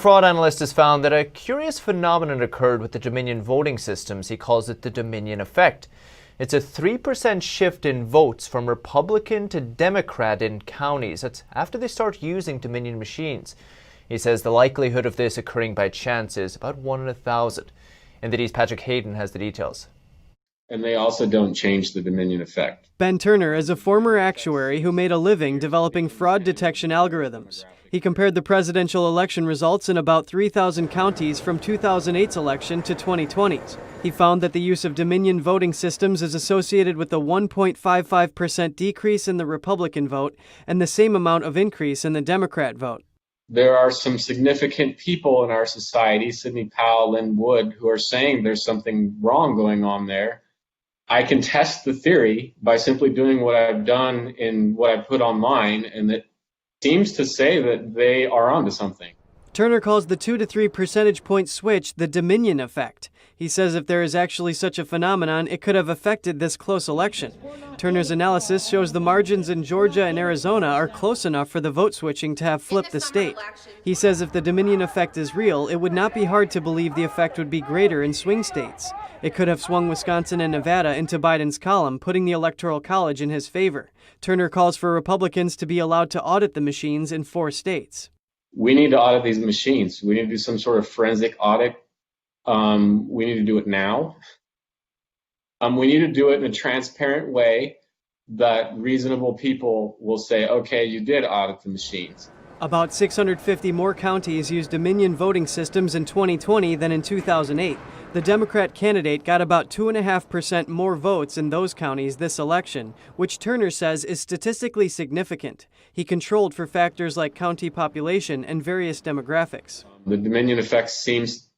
Fraud analyst has found that a curious phenomenon occurred with the Dominion voting systems. He calls it the Dominion effect. It's a 3% shift in votes from Republican to Democrat in counties. That's after they start using Dominion machines. He says the likelihood of this occurring by chance is about 1 in 1,000. In the East, Patrick Hayden has the details. And they also don't change the Dominion effect. Ben Turner is a former actuary who made a living developing fraud detection algorithms. He compared the presidential election results in about 3,000 counties from 2008's election to 2020's. He found that the use of Dominion voting systems is associated with a 1.55% decrease in the Republican vote and the same amount of increase in the Democrat vote. There are some significant people in our society, Sidney Powell, Lynn Wood, who are saying there's something wrong going on there. I can test the theory by simply doing what I've done in what I put online, and it seems to say that they are onto something. Turner calls the 2 to 3 percentage point switch the Dominion effect. He says if there is actually such a phenomenon, it could have affected this close election. Turner's analysis shows the margins in Georgia and Arizona are close enough for the vote switching to have flipped the state. He says if the Dominion effect is real, it would not be hard to believe the effect would be greater in swing states. It could have swung Wisconsin and Nevada into Biden's column, putting the Electoral College in his favor. Turner calls for Republicans to be allowed to audit the machines in 4 states. We need to audit these machines. We need to do some sort of forensic audit. We need to do it now. We need to do it in a transparent way that reasonable people will say, okay, you did audit the machines. About 650 more counties used Dominion voting systems in 2020 than in 2008. The Democrat candidate got about 2.5% more votes in those counties this election, which Turner says is statistically significant. He controlled for factors like county population and various demographics. The Dominion effect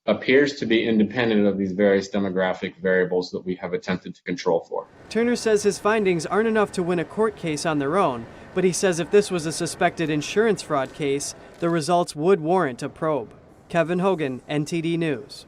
appears to be independent of these various demographic variables that we have attempted to control for. Turner says his findings aren't enough to win a court case on their own, but he says if this was a suspected insurance fraud case, the results would warrant a probe. Kevin Hogan, NTD News.